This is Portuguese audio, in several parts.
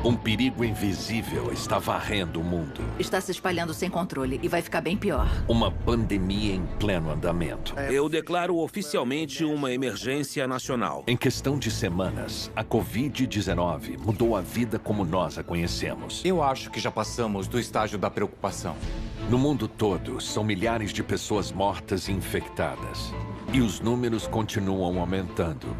Um perigo invisível está varrendo o mundo. Está se espalhando sem controle e vai ficar bem pior. Uma pandemia em pleno andamento. Eu declaro oficialmente uma emergência nacional. Em questão de semanas, a Covid-19 mudou a vida como nós a conhecemos. Eu acho que já passamos do estágio da preocupação. No mundo todo, são milhares de pessoas mortas e infectadas. E os números continuam aumentando.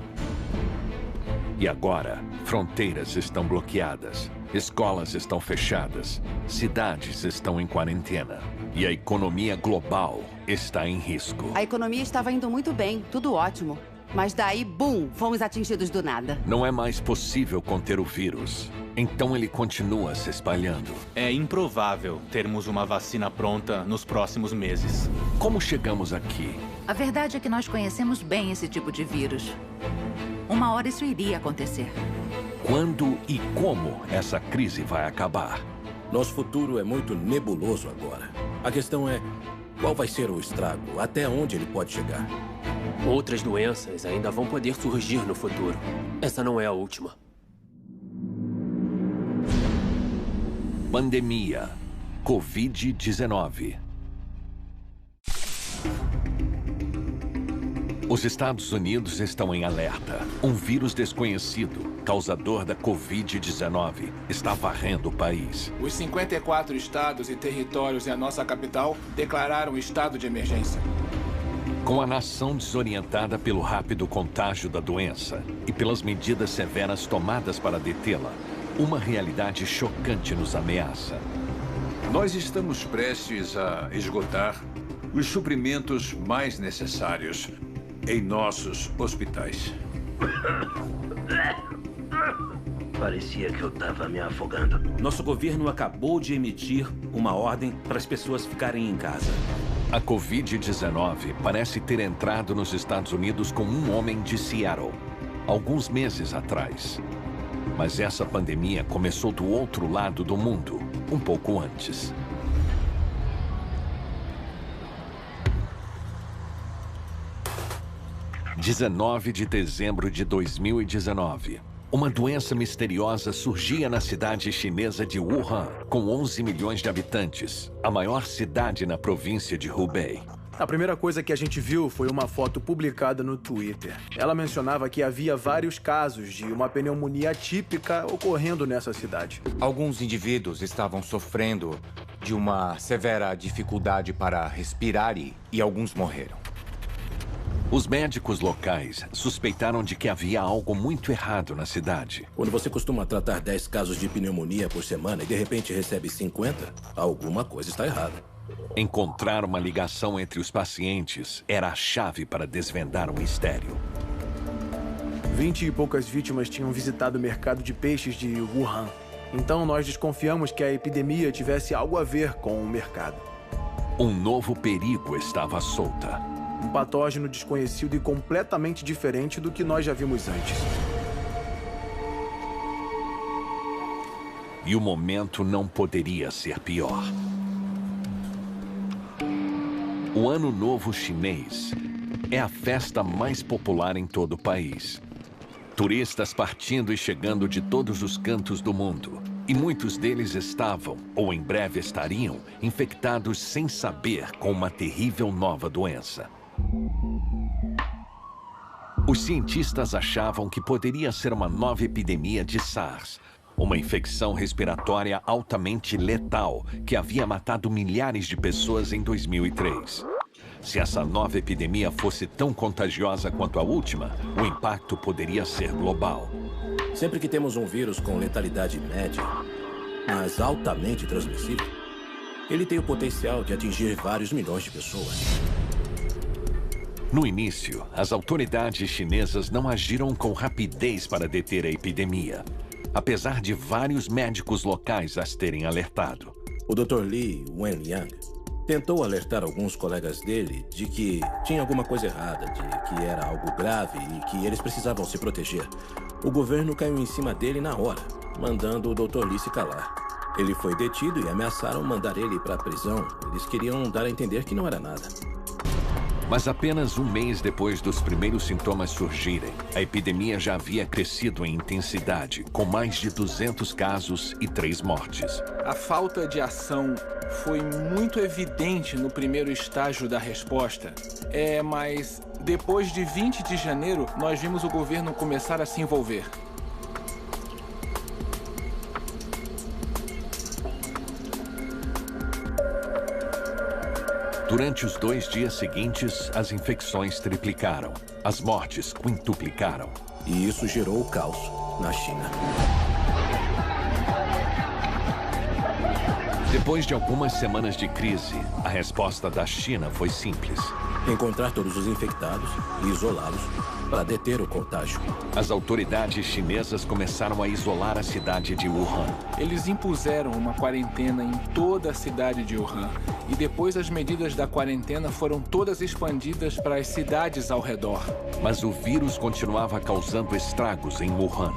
E agora, fronteiras estão bloqueadas, escolas estão fechadas, cidades estão em quarentena. E a economia global está em risco. A economia estava indo muito bem, tudo ótimo. Mas daí, bum, fomos atingidos do nada. Não é mais possível conter o vírus. Então ele continua se espalhando. É improvável termos uma vacina pronta nos próximos meses. Como chegamos aqui? A verdade é que nós conhecemos bem esse tipo de vírus. Uma hora isso iria acontecer. Quando e como essa crise vai acabar? Nosso futuro é muito nebuloso agora. A questão é, qual vai ser o estrago? Até onde ele pode chegar? Outras doenças ainda vão poder surgir no futuro. Essa não é a última. Pandemia. Covid-19. Os Estados Unidos estão em alerta. Um vírus desconhecido, causador da Covid-19, está varrendo o país. Os 54 estados e territórios e a nossa capital declararam estado de emergência. Com a nação desorientada pelo rápido contágio da doença e pelas medidas severas tomadas para detê-la, uma realidade chocante nos ameaça. Nós estamos prestes a esgotar os suprimentos mais necessários em nossos hospitais. Parecia que eu estava me afogando. Nosso governo acabou de emitir uma ordem para as pessoas ficarem em casa. A Covid-19 parece ter entrado nos Estados Unidos com um homem de Seattle, alguns meses atrás. Mas essa pandemia começou do outro lado do mundo, um pouco antes. – 19 de dezembro de 2019. Uma doença misteriosa surgia na cidade chinesa de Wuhan, com 11 milhões de habitantes, a maior cidade na província de Hubei. A primeira coisa que a gente viu foi uma foto publicada no Twitter. Ela mencionava que havia vários casos de uma pneumonia atípica ocorrendo nessa cidade. Alguns indivíduos estavam sofrendo de uma severa dificuldade para respirar e alguns morreram. Os médicos locais suspeitaram de que havia algo muito errado na cidade. Quando você costuma tratar 10 casos de pneumonia por semana e de repente recebe 50, alguma coisa está errada. Encontrar uma ligação entre os pacientes era a chave para desvendar o mistério. 20 e poucas vítimas tinham visitado o mercado de peixes de Wuhan. Então nós desconfiamos que a epidemia tivesse algo a ver com o mercado. Um novo perigo estava à solta. Um patógeno desconhecido e completamente diferente do que nós já vimos antes. E o momento não poderia ser pior. O Ano Novo Chinês é a festa mais popular em todo o país. Turistas partindo e chegando de todos os cantos do mundo. E muitos deles estavam, ou em breve estariam, infectados sem saber com uma terrível nova doença. Os cientistas achavam que poderia ser uma nova epidemia de SARS, uma infecção respiratória altamente letal que havia matado milhares de pessoas em 2003. Se essa nova epidemia fosse tão contagiosa quanto a última, o impacto poderia ser global. Sempre que temos um vírus com letalidade média, mas altamente transmissível, ele tem o potencial de atingir vários milhões de pessoas. No início, as autoridades chinesas não agiram com rapidez para deter a epidemia, apesar de vários médicos locais as terem alertado. O Dr. Li Wenliang tentou alertar alguns colegas dele de que tinha alguma coisa errada, de que era algo grave e que eles precisavam se proteger. O governo caiu em cima dele na hora, mandando o Dr. Li se calar. Ele foi detido e ameaçaram mandar ele para a prisão. Eles queriam dar a entender que não era nada. Mas apenas um mês depois dos primeiros sintomas surgirem, a epidemia já havia crescido em intensidade, com mais de 200 casos e 3 mortes. A falta de ação foi muito evidente no primeiro estágio da resposta. Mas depois de 20 de janeiro, nós vimos o governo começar a se envolver. Durante os 2 dias seguintes, as infecções triplicaram. As mortes quintuplicaram. E isso gerou o caos na China. Depois de algumas semanas de crise, a resposta da China foi simples. Encontrar todos os infectados e isolá-los para deter o contágio. As autoridades chinesas começaram a isolar a cidade de Wuhan. Eles impuseram uma quarentena em toda a cidade de Wuhan. E depois as medidas da quarentena foram todas expandidas para as cidades ao redor. Mas o vírus continuava causando estragos em Wuhan.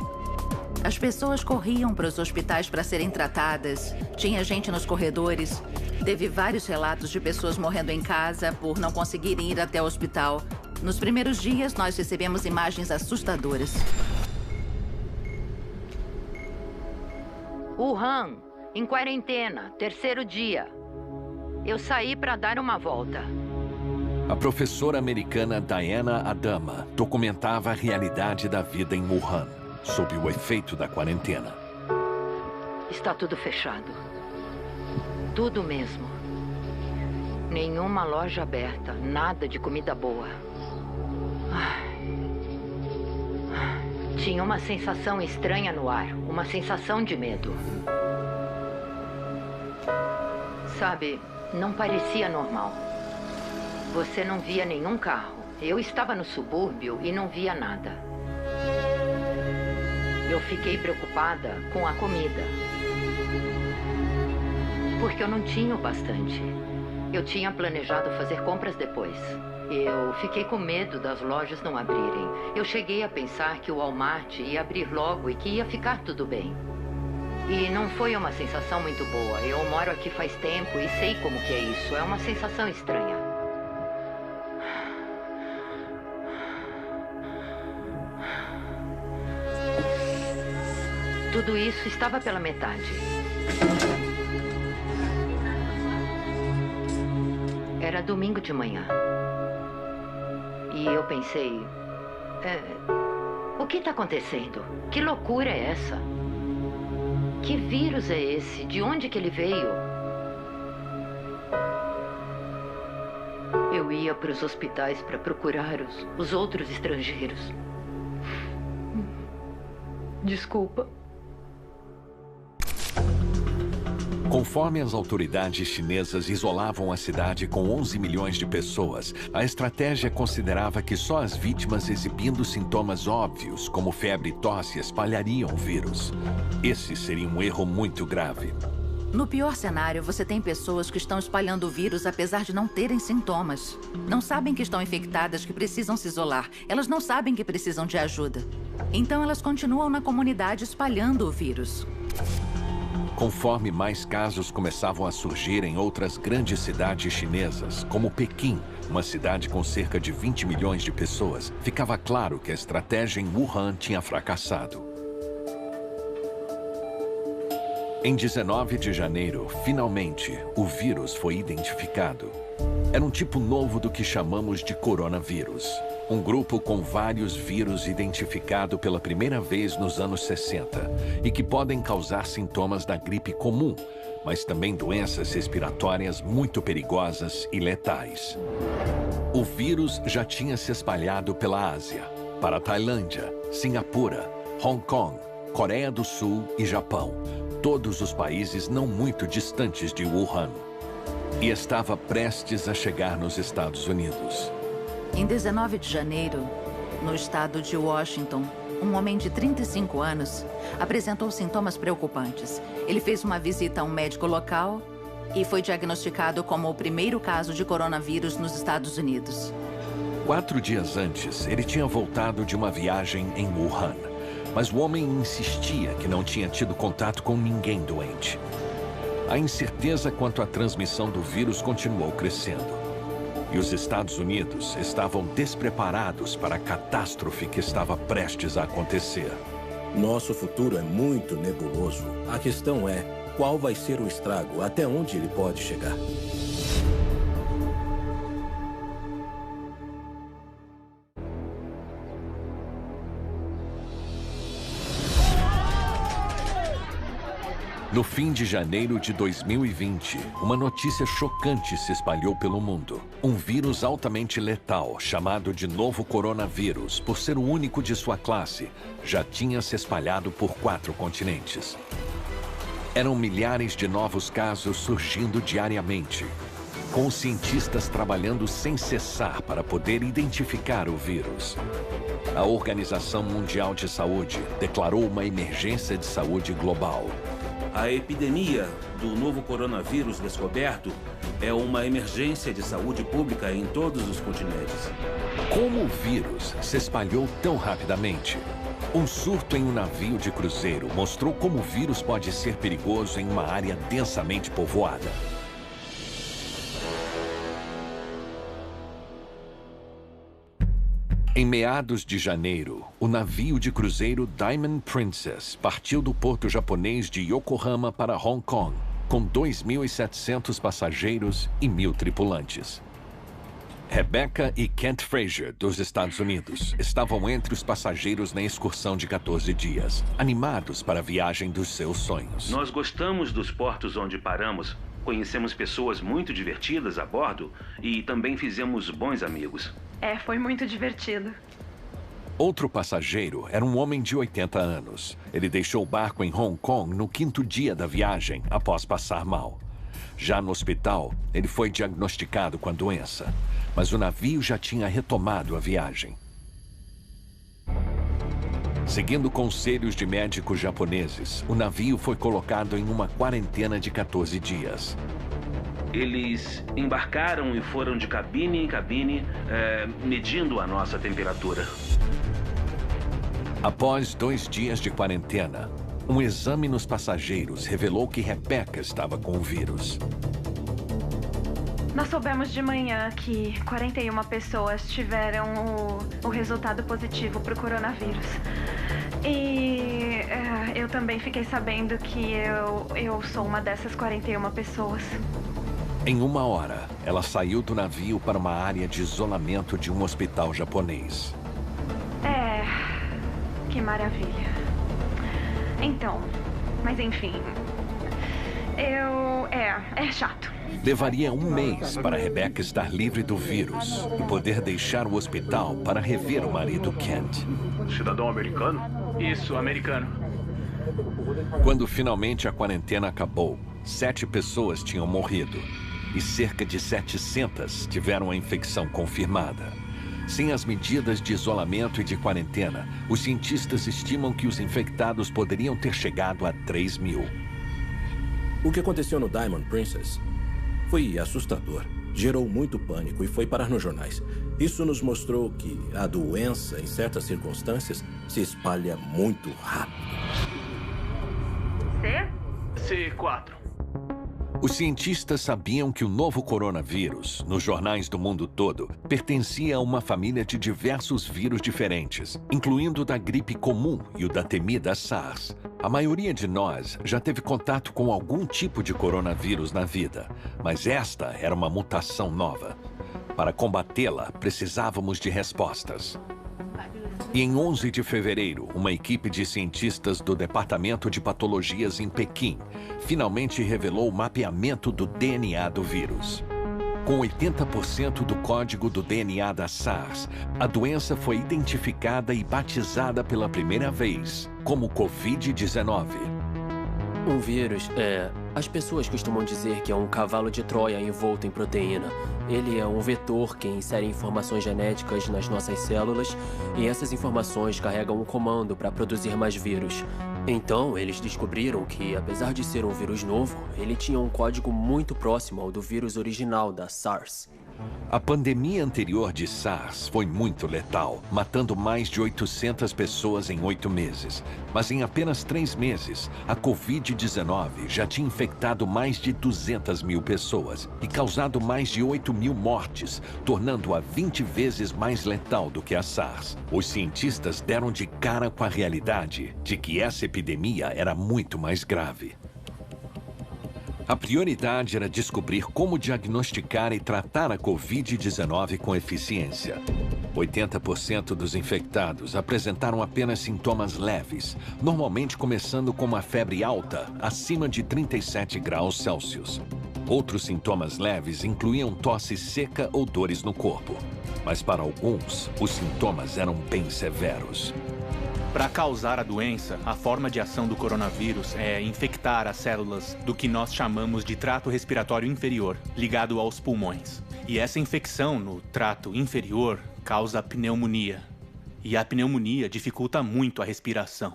As pessoas corriam para os hospitais para serem tratadas. Tinha gente nos corredores. Teve vários relatos de pessoas morrendo em casa por não conseguirem ir até o hospital. Nos primeiros dias, nós recebemos imagens assustadoras. Wuhan, em quarentena, 3º dia. Eu saí para dar uma volta. A professora americana Diana Adama documentava a realidade da vida em Wuhan, sob o efeito da quarentena. Está tudo fechado. Tudo mesmo. Nenhuma loja aberta, nada de comida boa. Tinha uma sensação estranha no ar, uma sensação de medo. Sabe, não parecia normal. Você não via nenhum carro. Eu estava no subúrbio e não via nada. Eu fiquei preocupada com a comida. Porque eu não tinha o bastante. Eu tinha planejado fazer compras depois. Eu fiquei com medo das lojas não abrirem. Eu cheguei a pensar que o Walmart ia abrir logo e que ia ficar tudo bem. E não foi uma sensação muito boa. Eu moro aqui faz tempo e sei como que é isso. É uma sensação estranha. Tudo isso estava pela metade. Era domingo de manhã. E eu pensei... o que está acontecendo? Que loucura é essa? Que vírus é esse? De onde que ele veio? Eu ia para os hospitais para procurar os outros estrangeiros. Desculpa. Conforme as autoridades chinesas isolavam a cidade com 11 milhões de pessoas, a estratégia considerava que só as vítimas exibindo sintomas óbvios, como febre e tosse, espalhariam o vírus. Esse seria um erro muito grave. No pior cenário, você tem pessoas que estão espalhando o vírus apesar de não terem sintomas. Não sabem que estão infectadas, que precisam se isolar. Elas não sabem que precisam de ajuda. Então elas continuam na comunidade espalhando o vírus. Conforme mais casos começavam a surgir em outras grandes cidades chinesas, como Pequim, uma cidade com cerca de 20 milhões de pessoas, ficava claro que a estratégia em Wuhan tinha fracassado. Em 19 de janeiro, finalmente, o vírus foi identificado. Era um tipo novo do que chamamos de coronavírus. Um grupo com vários vírus identificado pela primeira vez nos anos 60 e que podem causar sintomas da gripe comum, mas também doenças respiratórias muito perigosas e letais. O vírus já tinha se espalhado pela Ásia, para a Tailândia, Singapura, Hong Kong, Coreia do Sul e Japão, todos os países não muito distantes de Wuhan. E estava prestes a chegar nos Estados Unidos. Em 19 de janeiro, no estado de Washington, um homem de 35 anos apresentou sintomas preocupantes. Ele fez uma visita a um médico local e foi diagnosticado como o primeiro caso de coronavírus nos Estados Unidos. 4 dias antes, ele tinha voltado de uma viagem em Wuhan, mas o homem insistia que não tinha tido contato com ninguém doente. A incerteza quanto à transmissão do vírus continuou crescendo. E os Estados Unidos estavam despreparados para a catástrofe que estava prestes a acontecer. Nosso futuro é muito nebuloso. A questão é, qual vai ser o estrago? Até onde ele pode chegar? No fim de janeiro de 2020, uma notícia chocante se espalhou pelo mundo. Um vírus altamente letal, chamado de novo coronavírus, por ser o único de sua classe, já tinha se espalhado por 4 continentes. Eram milhares de novos casos surgindo diariamente, com os cientistas trabalhando sem cessar para poder identificar o vírus. A Organização Mundial de Saúde declarou uma emergência de saúde global. A epidemia do novo coronavírus descoberto é uma emergência de saúde pública em todos os continentes. Como o vírus se espalhou tão rapidamente? Um surto em um navio de cruzeiro mostrou como o vírus pode ser perigoso em uma área densamente povoada. Em meados de janeiro, o navio de cruzeiro Diamond Princess partiu do porto japonês de Yokohama para Hong Kong, com 2.700 passageiros e 1.000 tripulantes. Rebecca e Kent Frazier, dos Estados Unidos, estavam entre os passageiros na excursão de 14 dias, animados para a viagem dos seus sonhos. Nós gostamos dos portos onde paramos, conhecemos pessoas muito divertidas a bordo e também fizemos bons amigos. Foi muito divertido. Outro passageiro era um homem de 80 anos. Ele deixou o barco em Hong Kong no 5º dia da viagem, após passar mal. Já no hospital, ele foi diagnosticado com a doença, mas o navio já tinha retomado a viagem. Seguindo conselhos de médicos japoneses, o navio foi colocado em uma quarentena de 14 dias. Eles embarcaram e foram de cabine em cabine, medindo a nossa temperatura. Após 2 dias de quarentena, um exame nos passageiros revelou que Rebecca estava com o vírus. Nós soubemos de manhã que 41 pessoas tiveram o resultado positivo para o coronavírus. E eu também fiquei sabendo que eu sou uma dessas 41 pessoas. Em 1 hora, ela saiu do navio para uma área de isolamento de um hospital japonês. Que maravilha. Então, mas enfim, é chato. Levaria 1 mês para Rebecca estar livre do vírus e poder deixar o hospital para rever o marido Kent. Cidadão americano? Isso, americano. Quando finalmente a quarentena acabou, 7 pessoas tinham morrido e cerca de 700 tiveram a infecção confirmada. Sem as medidas de isolamento e de quarentena, os cientistas estimam que os infectados poderiam ter chegado a 3.000. O que aconteceu no Diamond Princess foi assustador. Gerou muito pânico e foi parar nos jornais. Isso nos mostrou que a doença, em certas circunstâncias, se espalha muito rápido. C4. Os cientistas sabiam que o novo coronavírus, nos jornais do mundo todo, pertencia a uma família de diversos vírus diferentes, incluindo o da gripe comum e o da temida SARS. A maioria de nós já teve contato com algum tipo de coronavírus na vida, mas esta era uma mutação nova. Para combatê-la, precisávamos de respostas. E em 11 de fevereiro, uma equipe de cientistas do Departamento de Patologias em Pequim finalmente revelou o mapeamento do DNA do vírus. Com 80% do código do DNA da SARS, a doença foi identificada e batizada pela primeira vez como Covid-19. Um vírus as pessoas costumam dizer que é um cavalo de Troia envolto em proteína. Ele é um vetor que insere informações genéticas nas nossas células e essas informações carregam um comando para produzir mais vírus. Então, eles descobriram que, apesar de ser um vírus novo, ele tinha um código muito próximo ao do vírus original da SARS. A pandemia anterior de SARS foi muito letal, matando mais de 800 pessoas em 8 meses. Mas em apenas 3 meses, a Covid-19 já tinha infectado mais de 200 mil pessoas e causado mais de 8 mil mortes, tornando-a 20 vezes mais letal do que a SARS. Os cientistas deram de cara com a realidade de que essa epidemia era muito mais grave. A prioridade era descobrir como diagnosticar e tratar a Covid-19 com eficiência. 80% dos infectados apresentaram apenas sintomas leves, normalmente começando com uma febre alta, acima de 37 graus Celsius. Outros sintomas leves incluíam tosse seca ou dores no corpo. Mas para alguns, os sintomas eram bem severos. Para causar a doença, a forma de ação do coronavírus é infectar as células do que nós chamamos de trato respiratório inferior, ligado aos pulmões. E essa infecção no trato inferior causa pneumonia. E a pneumonia dificulta muito a respiração.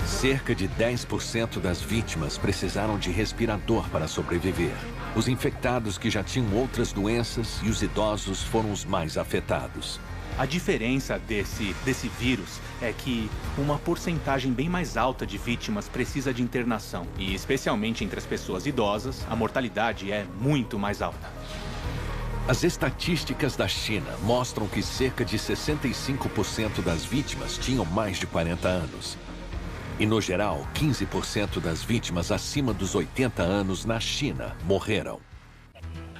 Cerca de 10% das vítimas precisaram de respirador para sobreviver. Os infectados que já tinham outras doenças e os idosos foram os mais afetados. A diferença desse vírus é que uma porcentagem bem mais alta de vítimas precisa de internação. E especialmente entre as pessoas idosas, a mortalidade é muito mais alta. As estatísticas da China mostram que cerca de 65% das vítimas tinham mais de 40 anos. E, no geral, 15% das vítimas acima dos 80 anos na China morreram.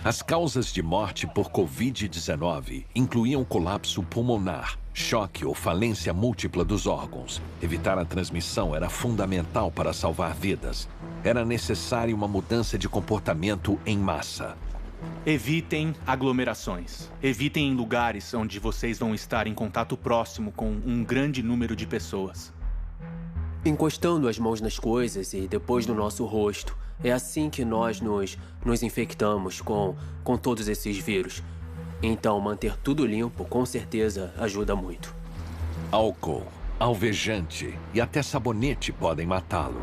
As causas de morte por Covid-19 incluíam colapso pulmonar, choque ou falência múltipla dos órgãos. Evitar a transmissão era fundamental para salvar vidas. Era necessária uma mudança de comportamento em massa. Evitem aglomerações. Evitem lugares onde vocês vão estar em contato próximo com um grande número de pessoas. Encostando as mãos nas coisas e depois no nosso rosto. É assim que nós nos infectamos com todos esses vírus. Então, manter tudo limpo, com certeza, ajuda muito. Álcool, alvejante e até sabonete podem matá-lo.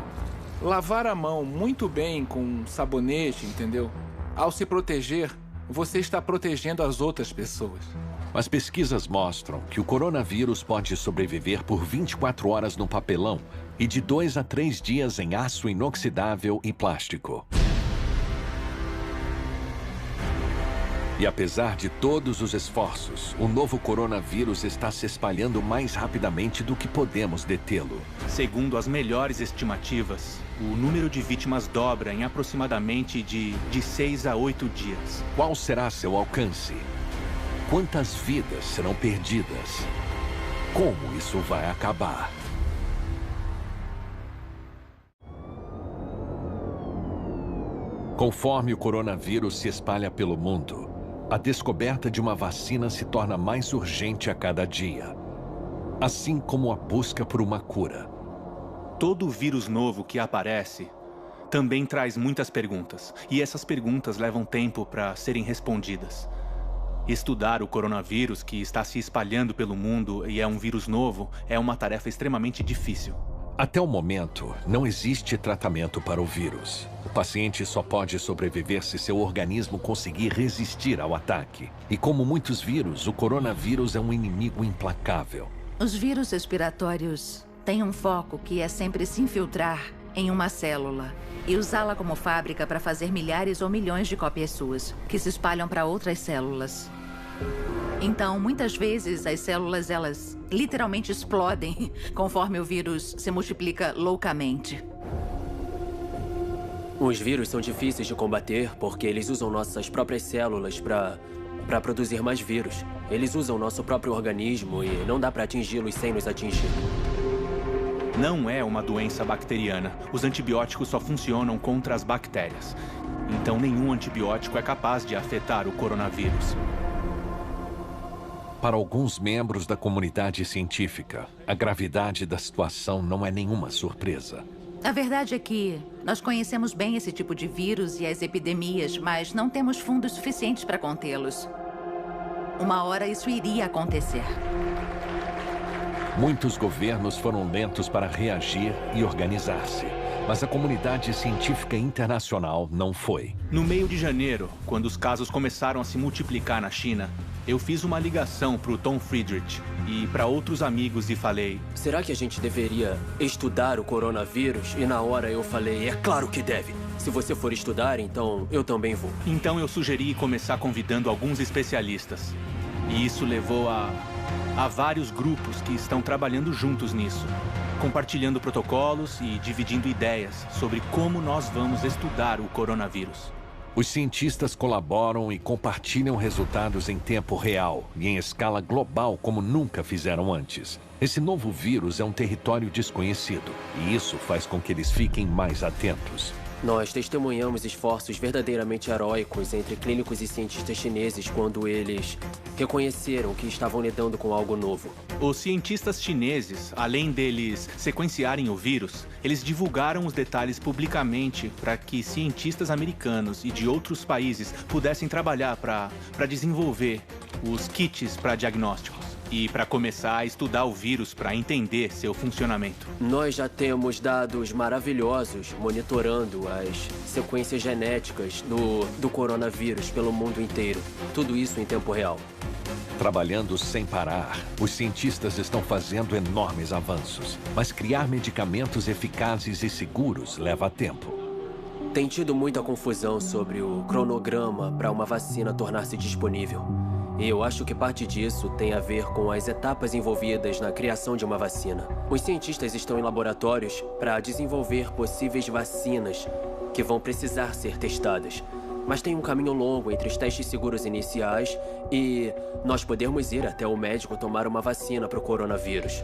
Lavar a mão muito bem com sabonete, entendeu? Ao se proteger, você está protegendo as outras pessoas. Mas pesquisas mostram que o coronavírus pode sobreviver por 24 horas no papelão e de 2 a 3 dias em aço inoxidável e plástico. E apesar de todos os esforços, o novo coronavírus está se espalhando mais rapidamente do que podemos detê-lo. Segundo as melhores estimativas, o número de vítimas dobra em aproximadamente de 6 a 8 dias. Qual será seu alcance? Quantas vidas serão perdidas? Como isso vai acabar? Conforme o coronavírus se espalha pelo mundo, a descoberta de uma vacina se torna mais urgente a cada dia, assim como a busca por uma cura. Todo vírus novo que aparece também traz muitas perguntas, e essas perguntas levam tempo para serem respondidas. Estudar o coronavírus que está se espalhando pelo mundo e é um vírus novo é uma tarefa extremamente difícil. Até o momento, não existe tratamento para o vírus. O paciente só pode sobreviver se seu organismo conseguir resistir ao ataque. E como muitos vírus, o coronavírus é um inimigo implacável. Os vírus respiratórios têm um foco que é sempre se infiltrar em uma célula e usá-la como fábrica para fazer milhares ou milhões de cópias suas, que se espalham para outras células. Então, muitas vezes, as células, elas literalmente explodem conforme o vírus se multiplica loucamente. Os vírus são difíceis de combater porque eles usam nossas próprias células para produzir mais vírus. Eles usam nosso próprio organismo e não dá para atingi-los sem nos atingir. Não é uma doença bacteriana. Os antibióticos só funcionam contra as bactérias. Então, nenhum antibiótico é capaz de afetar o coronavírus. Para alguns membros da comunidade científica, a gravidade da situação não é nenhuma surpresa. A verdade é que nós conhecemos bem esse tipo de vírus e as epidemias, mas não temos fundos suficientes para contê-los. Uma hora isso iria acontecer. Muitos governos foram lentos para reagir e organizar-se. Mas a comunidade científica internacional não foi. No meio de janeiro, quando os casos começaram a se multiplicar na China, eu fiz uma ligação para o Tom Friedrich e para outros amigos e falei: será que a gente deveria estudar o coronavírus? E na hora eu falei: é claro que deve. Se você for estudar, então eu também vou. Então eu sugeri começar convidando alguns especialistas. E isso levou a vários grupos que estão trabalhando juntos nisso, compartilhando protocolos e dividindo ideias sobre como nós vamos estudar o coronavírus. Os cientistas colaboram e compartilham resultados em tempo real e em escala global como nunca fizeram antes. Esse novo vírus é um território desconhecido e isso faz com que eles fiquem mais atentos. Nós testemunhamos esforços verdadeiramente heróicos entre clínicos e cientistas chineses quando eles reconheceram que estavam lidando com algo novo. Os cientistas chineses, além deles sequenciarem o vírus, eles divulgaram os detalhes publicamente para que cientistas americanos e de outros países pudessem trabalhar para desenvolver os kits para diagnósticos e para começar a estudar o vírus para entender seu funcionamento. Nós já temos maravilhosos monitorando as sequências genéticas do coronavírus pelo mundo inteiro. Tudo isso em tempo real. Trabalhando sem parar, os cientistas estão fazendo enormes avanços. Mas criar medicamentos eficazes e seguros leva tempo. Tem tido muita confusão sobre o cronograma para uma vacina tornar-se disponível. E eu acho que parte disso tem a ver com as etapas envolvidas na criação de uma vacina. Os cientistas estão em laboratórios para desenvolver possíveis vacinas que vão precisar ser testadas. Mas tem um caminho longo entre os testes seguros iniciais e nós podermos ir até o médico tomar uma vacina para o coronavírus.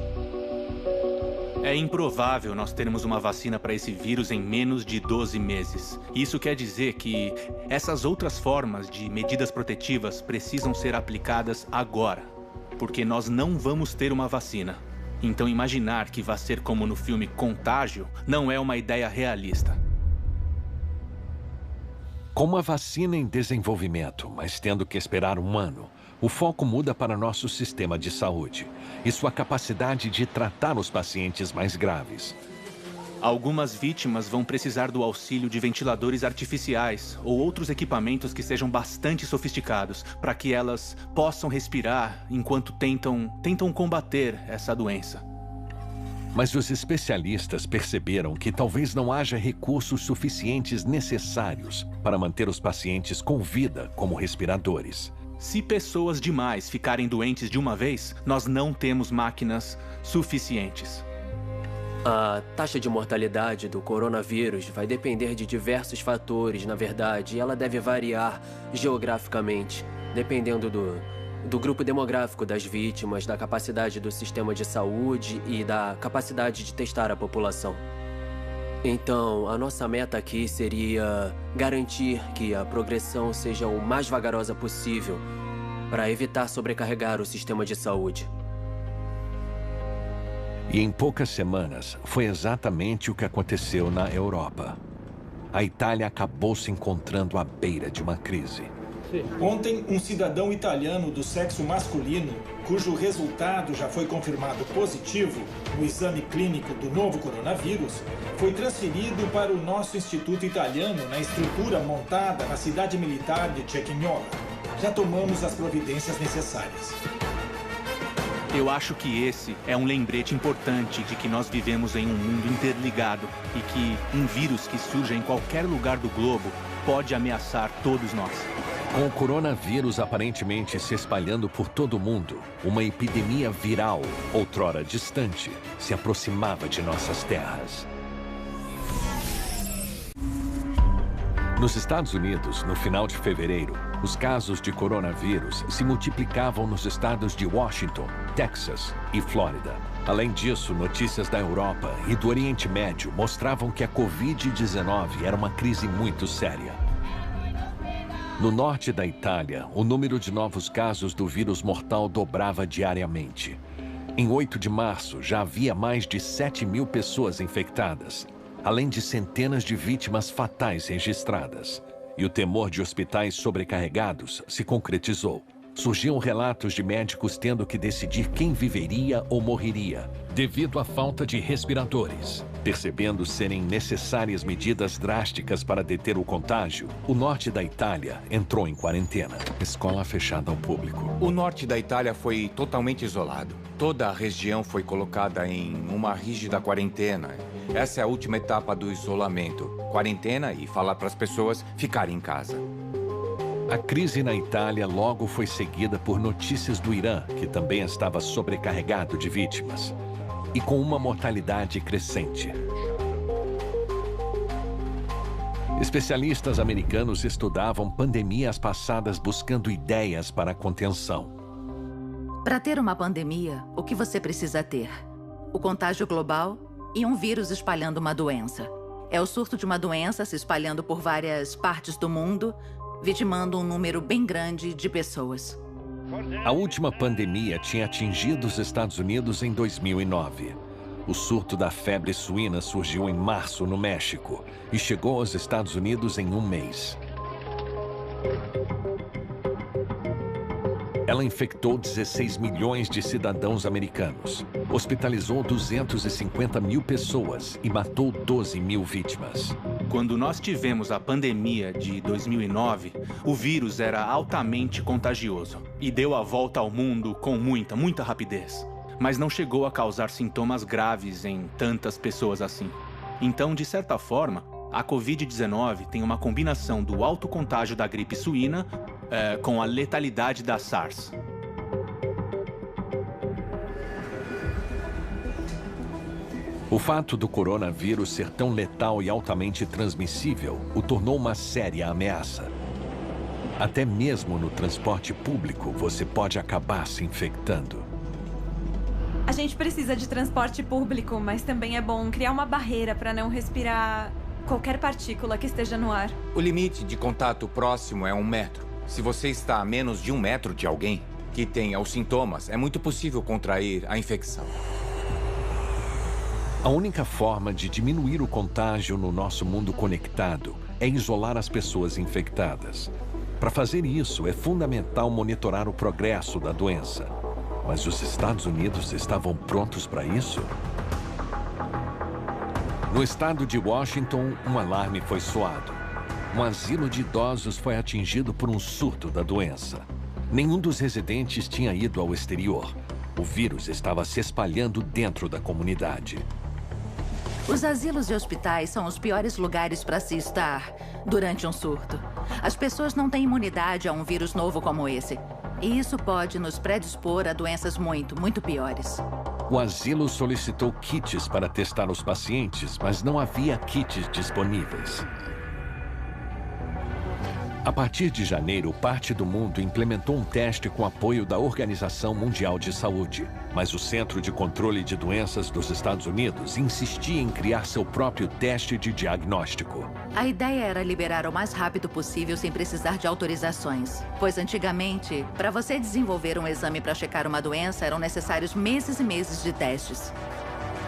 É improvável nós termos uma vacina para esse vírus em menos de 12 meses. Isso quer dizer que essas outras formas de medidas protetivas precisam ser aplicadas agora, porque nós não vamos ter uma vacina. Então imaginar que vai ser como no filme Contágio não é uma ideia realista. Com uma vacina em desenvolvimento, mas tendo que esperar um ano, o foco muda para nosso sistema de saúde e sua capacidade de tratar os pacientes mais graves. Algumas vítimas vão precisar do auxílio de ventiladores artificiais ou outros equipamentos que sejam bastante sofisticados para que elas possam respirar enquanto tentam combater essa doença. Mas os especialistas perceberam que talvez não haja recursos suficientes necessários para manter os pacientes com vida como respiradores. Se pessoas demais ficarem doentes de uma vez, nós não temos máquinas suficientes. A taxa de mortalidade do coronavírus vai depender de diversos fatores, na verdade, e ela deve variar geograficamente, dependendo do grupo demográfico das vítimas, da capacidade do sistema de saúde e da capacidade de testar a população. Então, a nossa meta aqui seria garantir que a progressão seja o mais vagarosa possível para evitar sobrecarregar o sistema de saúde. E em poucas semanas, foi exatamente o que aconteceu na Europa. A Itália acabou se encontrando à beira de uma crise. Ontem, um cidadão italiano do sexo masculino, cujo resultado já foi confirmado positivo no exame clínico do novo coronavírus, foi transferido para o nosso instituto italiano na estrutura montada na cidade militar de Cecchignola. Já tomamos as providências necessárias. Eu acho que esse é um lembrete importante de que nós vivemos em um mundo interligado e que um vírus que surge em qualquer lugar do globo pode ameaçar todos nós. Com o coronavírus aparentemente se espalhando por todo o mundo, uma epidemia viral, outrora distante, se aproximava de nossas terras. Nos Estados Unidos, no final de fevereiro, os casos de coronavírus se multiplicavam nos estados de Washington, Texas e Flórida. Além disso, notícias da Europa e do Oriente Médio mostravam que a Covid-19 era uma crise muito séria. No norte da Itália, o número de novos casos do vírus mortal dobrava diariamente. Em 8 de março, já havia mais de 7.000 pessoas infectadas, além de centenas de vítimas fatais registradas. E o temor de hospitais sobrecarregados se concretizou. Surgiam relatos de médicos tendo que decidir quem viveria ou morreria, devido à falta de respiradores. Percebendo serem necessárias medidas drásticas para deter o contágio, o norte da Itália entrou em quarentena. Escola fechada ao público. O norte da Itália foi totalmente isolado. Toda a região foi colocada em uma rígida quarentena. Essa é a última etapa do isolamento. Quarentena e falar para as pessoas ficarem em casa. A crise na Itália logo foi seguida por notícias do Irã, que também estava sobrecarregado de vítimas e com uma mortalidade crescente. Especialistas americanos estudavam pandemias passadas buscando ideias para a contenção. Para ter uma pandemia, o que você precisa ter? O contágio global e um vírus espalhando uma doença. É o surto de uma doença se espalhando por várias partes do mundo, vitimando um número bem grande de pessoas. A última pandemia tinha atingido os Estados Unidos em 2009. O surto da febre suína surgiu em março no México e chegou aos Estados Unidos em um mês. Ela infectou 16 milhões de cidadãos americanos, hospitalizou 250 mil pessoas e matou 12 mil vítimas. Quando nós tivemos a pandemia de 2009, o vírus era altamente contagioso e deu a volta ao mundo com muita rapidez. Mas não chegou a causar sintomas graves em tantas pessoas assim. Então, de certa forma, a Covid-19 tem uma combinação do alto contágio da gripe suína com a letalidade da SARS. O fato do coronavírus ser tão letal e altamente transmissível o tornou uma séria ameaça. Até mesmo no transporte público, você pode acabar se infectando. A gente precisa de transporte público, mas também é bom criar uma barreira para não respirar qualquer partícula que esteja no ar. O limite de contato próximo é 1 metro. Se você está a menos de 1 metro de alguém que tenha os sintomas, é muito possível contrair a infecção. A única forma de diminuir o contágio no nosso mundo conectado é isolar as pessoas infectadas. Para fazer isso, é fundamental monitorar o progresso da doença. Mas os Estados Unidos estavam prontos para isso? No estado de Washington, um alarme foi soado. Um asilo de idosos foi atingido por um surto da doença. Nenhum dos residentes tinha ido ao exterior. O vírus estava se espalhando dentro da comunidade. Os asilos e hospitais são os piores lugares para se estar durante um surto. As pessoas não têm imunidade a um vírus novo como esse. E isso pode nos predispor a doenças muito piores. O asilo solicitou kits para testar os pacientes, mas não havia kits disponíveis. A partir de janeiro, parte do mundo implementou um teste com apoio da Organização Mundial de Saúde. Mas o Centro de Controle de Doenças dos Estados Unidos insistia em criar seu próprio teste de diagnóstico. A ideia era liberar o mais rápido possível sem precisar de autorizações. Pois antigamente, para você desenvolver um exame para checar uma doença, eram necessários meses e meses de testes.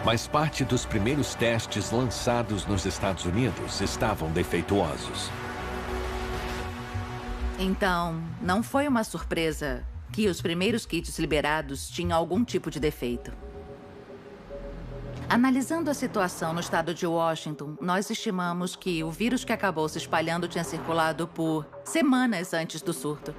Mas parte dos primeiros testes lançados nos Estados Unidos estavam defeituosos. Então, não foi uma surpresa que os primeiros kits liberados tinham algum tipo de defeito. Analisando a situação no estado de Washington, nós estimamos que o vírus que acabou se espalhando tinha circulado por semanas antes do surto.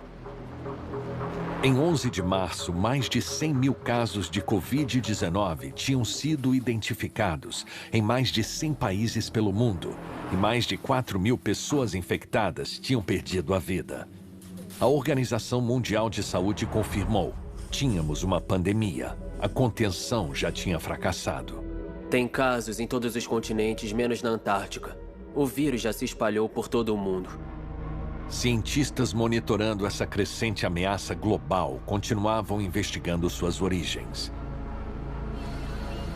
Em 11 de março, mais de 100 mil casos de Covid-19 tinham sido identificados em mais de 100 países pelo mundo e mais de 4 mil pessoas infectadas tinham perdido a vida. A Organização Mundial de Saúde confirmou: tínhamos uma pandemia. A contenção já tinha fracassado. Tem casos em todos os continentes, menos na Antártica. O vírus já se espalhou por todo o mundo. Cientistas monitorando essa crescente ameaça global continuavam investigando suas origens.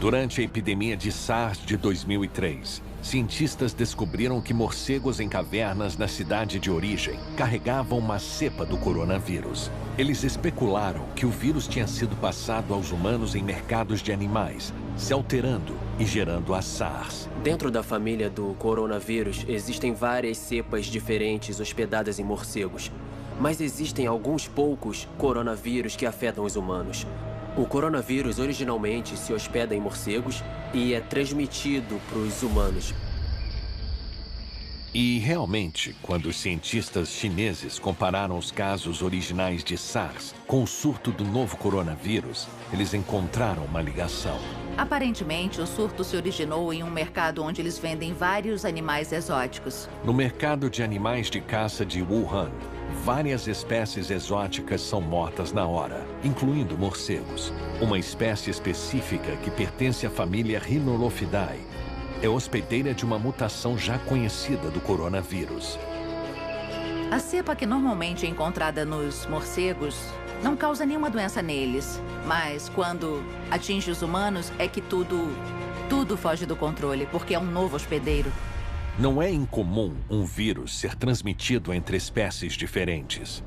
Durante a epidemia de SARS de 2003, cientistas descobriram que morcegos em cavernas na cidade de origem carregavam uma cepa do coronavírus. Eles especularam que o vírus tinha sido passado aos humanos em mercados de animais, se alterando e gerando a SARS. Dentro da família do coronavírus, existem várias cepas diferentes hospedadas em morcegos. Mas existem alguns poucos coronavírus que afetam os humanos. O coronavírus originalmente se hospeda em morcegos e é transmitido para os humanos. E realmente, quando os cientistas chineses compararam os casos originais de SARS com o surto do novo coronavírus, eles encontraram uma ligação. Aparentemente, o surto se originou em um mercado onde eles vendem vários animais exóticos. No mercado de animais de caça de Wuhan, várias espécies exóticas são mortas na hora, incluindo morcegos. Uma espécie específica que pertence à família Rhinolophidae é hospedeira de uma mutação já conhecida do coronavírus. A cepa que normalmente é encontrada nos morcegos não causa nenhuma doença neles, mas quando atinge os humanos é que tudo foge do controle, porque é um novo hospedeiro. Não é incomum um vírus ser transmitido entre espécies diferentes.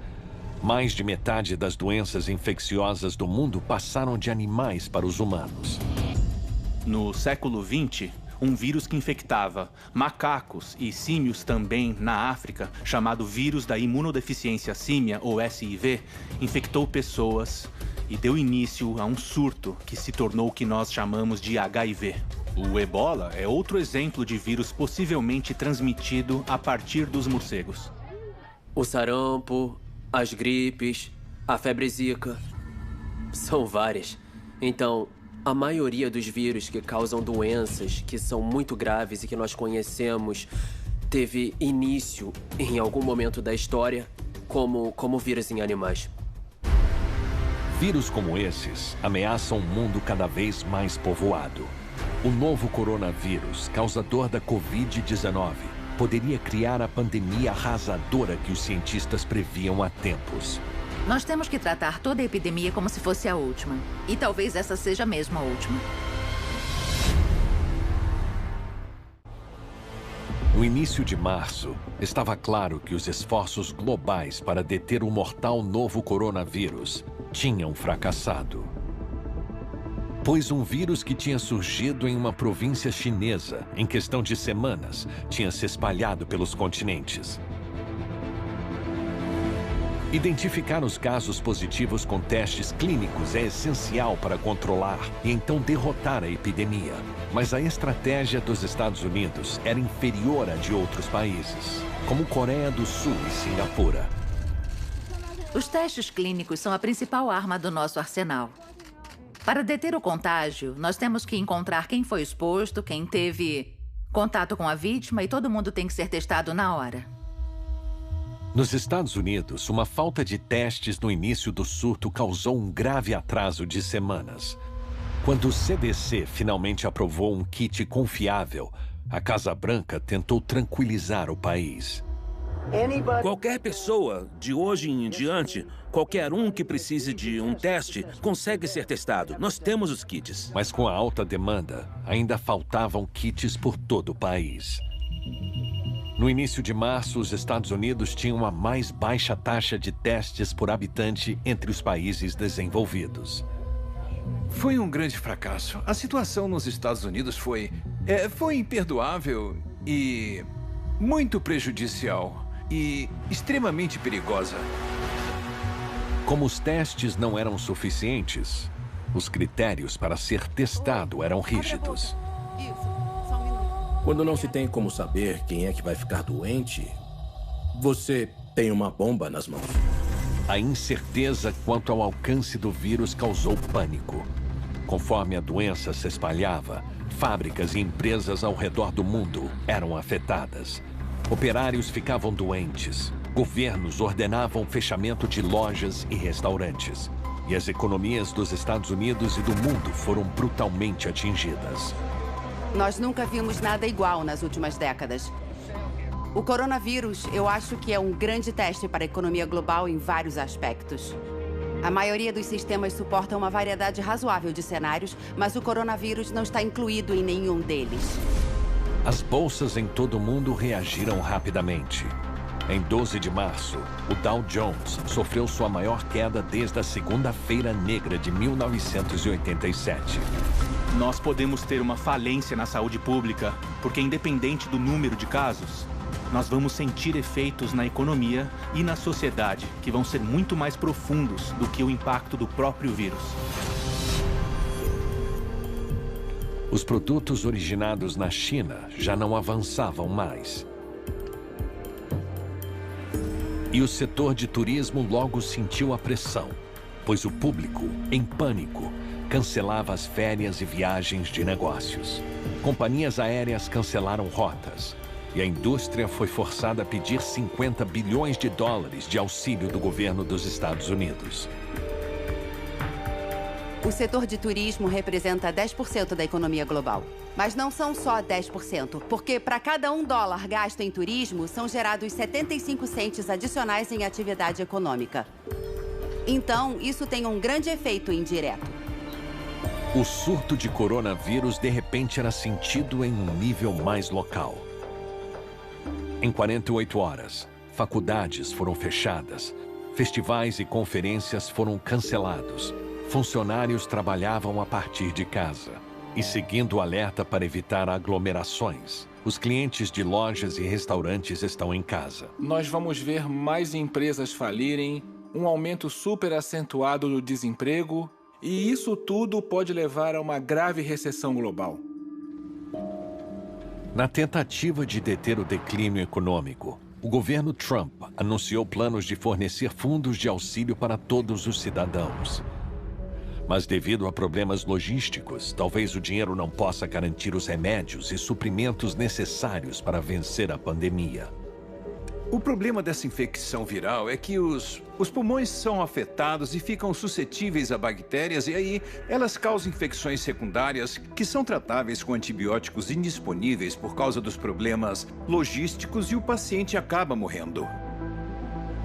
Mais de metade das doenças infecciosas do mundo passaram de animais para os humanos. No século XX, um vírus que infectava macacos e símios também na África, chamado vírus da imunodeficiência símia, ou SIV, infectou pessoas e deu início a um surto que se tornou o que nós chamamos de HIV. O ebola é outro exemplo de vírus possivelmente transmitido a partir dos morcegos. O sarampo, as gripes, a febre zika, são várias. Então, a maioria dos vírus que causam doenças que são muito graves e que nós conhecemos teve início em algum momento da história como vírus em animais. Vírus como esses ameaçam um mundo cada vez mais povoado. O novo coronavírus, causador da Covid-19, poderia criar a pandemia arrasadora que os cientistas previam há tempos. Nós temos que tratar toda a epidemia como se fosse a última. E talvez essa seja mesmo a última. No início de março, estava claro que os esforços globais para deter o mortal novo coronavírus tinham fracassado. Pois um vírus que tinha surgido em uma província chinesa, em questão de semanas, tinha se espalhado pelos continentes. Identificar os casos positivos com testes clínicos é essencial para controlar e então derrotar a epidemia. Mas a estratégia dos Estados Unidos era inferior à de outros países, como Coreia do Sul e Singapura. Os testes clínicos são a principal arma do nosso arsenal. Para deter o contágio, nós temos que encontrar quem foi exposto, quem teve contato com a vítima e todo mundo tem que ser testado na hora. Nos Estados Unidos, uma falta de testes no início do surto causou um grave atraso de semanas. Quando o CDC finalmente aprovou um kit confiável, a Casa Branca tentou tranquilizar o país. Qualquer pessoa, de hoje em diante, qualquer um que precise de um teste, consegue ser testado. Nós temos os kits. Mas com a alta demanda, ainda faltavam kits por todo o país. No início de março, os Estados Unidos tinham a mais baixa taxa de testes por habitante entre os países desenvolvidos. Foi um grande fracasso. A situação nos Estados Unidos foi imperdoável e muito prejudicial e extremamente perigosa. Como os testes não eram suficientes, os critérios para ser testado eram rígidos. Quando não se tem como saber quem é que vai ficar doente, você tem uma bomba nas mãos. A incerteza quanto ao alcance do vírus causou pânico. Conforme a doença se espalhava, fábricas e empresas ao redor do mundo eram afetadas. Operários ficavam doentes. Governos ordenavam o fechamento de lojas e restaurantes. E as economias dos Estados Unidos e do mundo foram brutalmente atingidas. Nós nunca vimos nada igual nas últimas décadas. O coronavírus, eu acho que é um grande teste para a economia global em vários aspectos. A maioria dos sistemas suporta uma variedade razoável de cenários, mas o coronavírus não está incluído em nenhum deles. As bolsas em todo o mundo reagiram rapidamente. Em 12 de março, o Dow Jones sofreu sua maior queda desde a Segunda-feira Negra de 1987. Nós podemos ter uma falência na saúde pública, porque independente do número de casos, nós vamos sentir efeitos na economia e na sociedade que vão ser muito mais profundos do que o impacto do próprio vírus. Os produtos originados na China já não avançavam mais. E o setor de turismo logo sentiu a pressão, pois o público, em pânico, cancelava as férias e viagens de negócios. Companhias aéreas cancelaram rotas e a indústria foi forçada a pedir 50 bilhões de dólares de auxílio do governo dos Estados Unidos. O setor de turismo representa 10% da economia global. Mas não são só 10%, porque para cada $1 gasto em turismo, são gerados 75 centes adicionais em atividade econômica. Então, isso tem um grande efeito indireto. O surto de coronavírus, de repente, era sentido em um nível mais local. Em 48 horas, faculdades foram fechadas, festivais e conferências foram cancelados. Funcionários trabalhavam a partir de casa. E seguindo o alerta para evitar aglomerações, os clientes de lojas e restaurantes estão em casa. Nós vamos ver mais empresas falirem, um aumento super acentuado do desemprego, e isso tudo pode levar a uma grave recessão global. Na tentativa de deter o declínio econômico, o governo Trump anunciou planos de fornecer fundos de auxílio para todos os cidadãos. Mas devido a problemas logísticos, talvez o dinheiro não possa garantir os remédios e suprimentos necessários para vencer a pandemia. O problema dessa infecção viral é que os pulmões são afetados e ficam suscetíveis a bactérias e aí elas causam infecções secundárias que são tratáveis com antibióticos indisponíveis por causa dos problemas logísticos e o paciente acaba morrendo.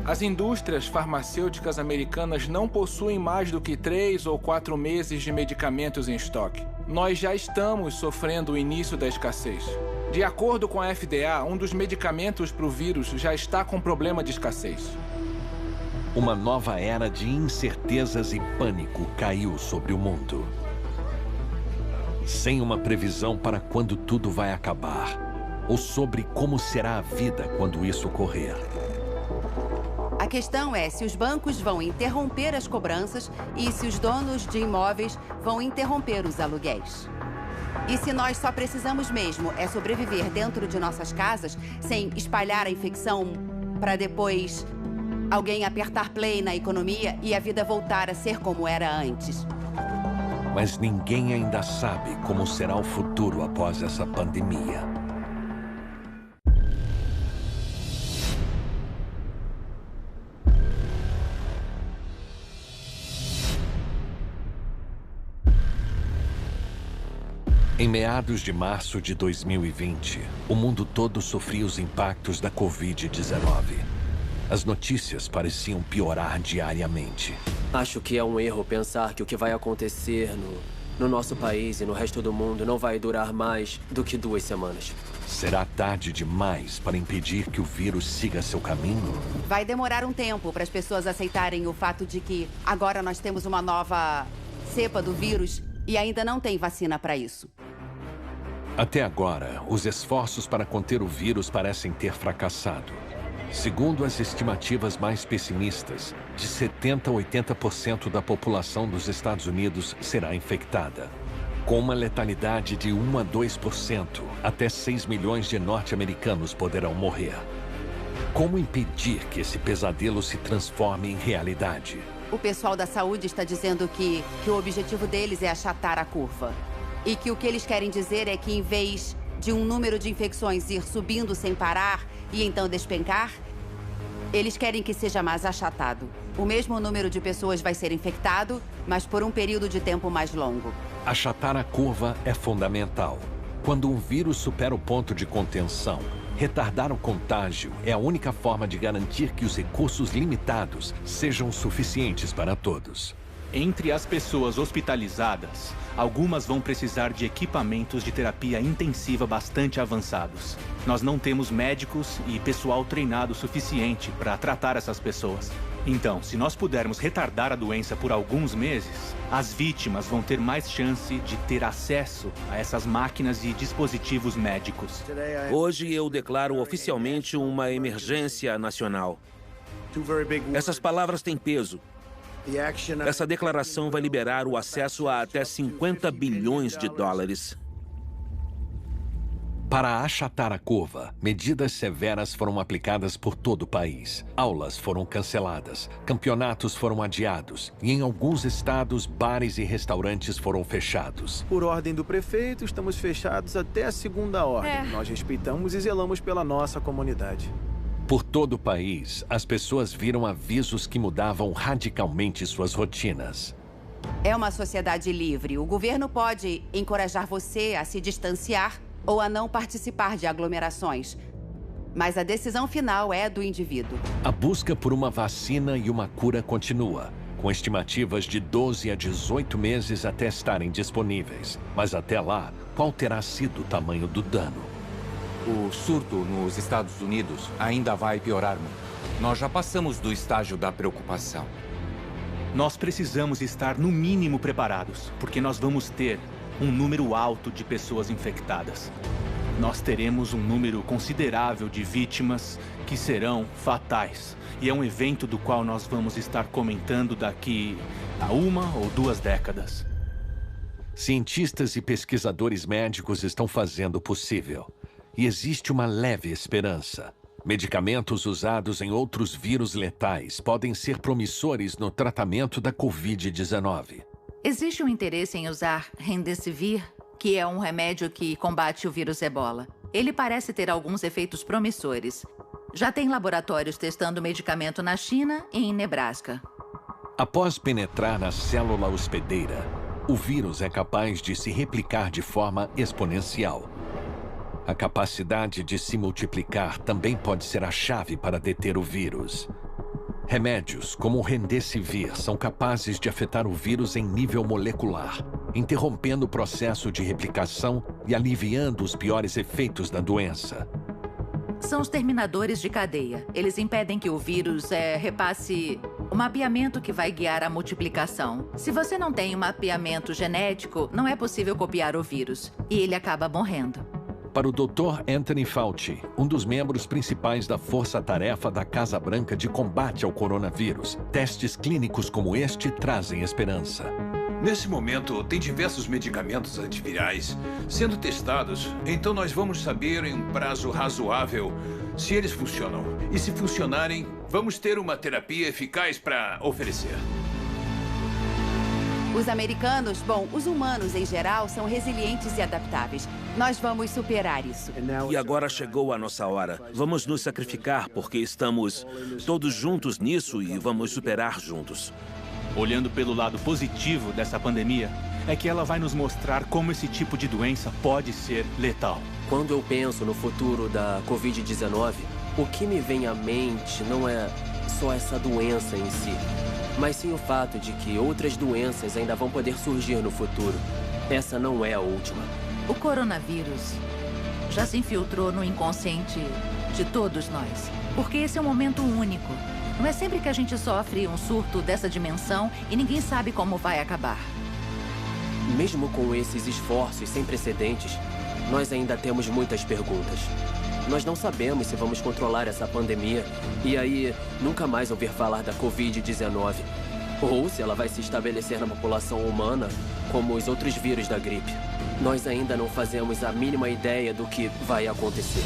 As indústrias farmacêuticas americanas não possuem mais do que 3 ou 4 meses de medicamentos em estoque. Nós já estamos sofrendo o início da escassez. De acordo com a FDA, um dos medicamentos para o vírus já está com problema de escassez. Uma nova era de incertezas e pânico caiu sobre o mundo. Sem uma previsão para quando tudo vai acabar, ou sobre como será a vida quando isso ocorrer. A questão é se os bancos vão interromper as cobranças e se os donos de imóveis vão interromper os aluguéis. E se nós só precisamos mesmo é sobreviver dentro de nossas casas sem espalhar a infecção para depois alguém apertar play na economia e a vida voltar a ser como era antes. Mas ninguém ainda sabe como será o futuro após essa pandemia. Em meados de março de 2020, o mundo todo sofria os impactos da Covid-19. As notícias pareciam piorar diariamente. Acho que é um erro pensar que o que vai acontecer no nosso país e no resto do mundo não vai durar mais do que 2 semanas. Será tarde demais para impedir que o vírus siga seu caminho? Vai demorar um tempo para as pessoas aceitarem o fato de que agora nós temos uma nova cepa do vírus e ainda não tem vacina para isso. Até agora, os esforços para conter o vírus parecem ter fracassado. Segundo as estimativas mais pessimistas, de 70% a 80% da população dos Estados Unidos será infectada. Com uma letalidade de 1 a 2%, até 6 milhões de norte-americanos poderão morrer. Como impedir que esse pesadelo se transforme em realidade? O pessoal da saúde está dizendo que o objetivo deles é achatar a curva. E que o que eles querem dizer é que em vez de um número de infecções ir subindo sem parar e então despencar, eles querem que seja mais achatado. O mesmo número de pessoas vai ser infectado, mas por um período de tempo mais longo. Achatar a curva é fundamental. Quando um vírus supera o ponto de contenção, retardar o contágio é a única forma de garantir que os recursos limitados sejam suficientes para todos. Entre as pessoas hospitalizadas, algumas vão precisar de equipamentos de terapia intensiva bastante avançados. Nós não temos médicos e pessoal treinado o suficiente para tratar essas pessoas. Então, se nós pudermos retardar a doença por alguns meses, as vítimas vão ter mais chance de ter acesso a essas máquinas e dispositivos médicos. Hoje eu declaro oficialmente uma emergência nacional. Essas palavras têm peso. Essa declaração vai liberar o acesso a até 50 bilhões de dólares. Para achatar a curva, medidas severas foram aplicadas por todo o país. Aulas foram canceladas, campeonatos foram adiados e, em alguns estados, bares e restaurantes foram fechados. Por ordem do prefeito, estamos fechados até a segunda ordem. Nós respeitamos e zelamos pela nossa comunidade. Por todo o país, as pessoas viram avisos que mudavam radicalmente suas rotinas. É uma sociedade livre. O governo pode encorajar você a se distanciar ou a não participar de aglomerações. Mas a decisão final é do indivíduo. A busca por uma vacina e uma cura continua, com estimativas de 12 a 18 meses até estarem disponíveis. Mas até lá, qual terá sido o tamanho do dano? O surto nos Estados Unidos ainda vai piorar muito. Nós já passamos do estágio da preocupação. Nós precisamos estar, no mínimo, preparados, porque nós vamos ter um número alto de pessoas infectadas. Nós teremos um número considerável de vítimas que serão fatais. E é um evento do qual nós vamos estar comentando daqui a 1 ou 2 décadas. Cientistas e pesquisadores médicos estão fazendo o possível. E existe uma leve esperança. Medicamentos usados em outros vírus letais podem ser promissores no tratamento da Covid-19. Existe um interesse em usar Remdesivir, que é um remédio que combate o vírus Ebola. Ele parece ter alguns efeitos promissores. Já tem laboratórios testando o medicamento na China e em Nebraska. Após penetrar na célula hospedeira, o vírus é capaz de se replicar de forma exponencial. A capacidade de se multiplicar também pode ser a chave para deter o vírus. Remédios como o Remdesivir são capazes de afetar o vírus em nível molecular, interrompendo o processo de replicação e aliviando os piores efeitos da doença. São os terminadores de cadeia. Eles impedem que o vírus repasse o mapeamento que vai guiar a multiplicação. Se você não tem um mapeamento genético, não é possível copiar o vírus, e ele acaba morrendo. Para o Dr. Anthony Fauci, um dos membros principais da força-tarefa da Casa Branca de combate ao coronavírus, testes clínicos como este trazem esperança. Nesse momento, tem diversos medicamentos antivirais sendo testados, então nós vamos saber em um prazo razoável se eles funcionam. E se funcionarem, vamos ter uma terapia eficaz para oferecer. Os americanos, os humanos em geral, são resilientes e adaptáveis. Nós vamos superar isso. E agora chegou a nossa hora. Vamos nos sacrificar porque estamos todos juntos nisso e vamos superar juntos. Olhando pelo lado positivo dessa pandemia, é que ela vai nos mostrar como esse tipo de doença pode ser letal. Quando eu penso no futuro da Covid-19, o que me vem à mente não é só essa doença em si, mas sim o fato de que outras doenças ainda vão poder surgir no futuro. Essa não é a última. O coronavírus já se infiltrou no inconsciente de todos nós, porque esse é um momento único. Não é sempre que a gente sofre um surto dessa dimensão e ninguém sabe como vai acabar. Mesmo com esses esforços sem precedentes, nós ainda temos muitas perguntas. Nós não sabemos se vamos controlar essa pandemia e aí nunca mais ouvir falar da Covid-19. Ou se ela vai se estabelecer na população humana como os outros vírus da gripe. Nós ainda não fazemos a mínima ideia do que vai acontecer.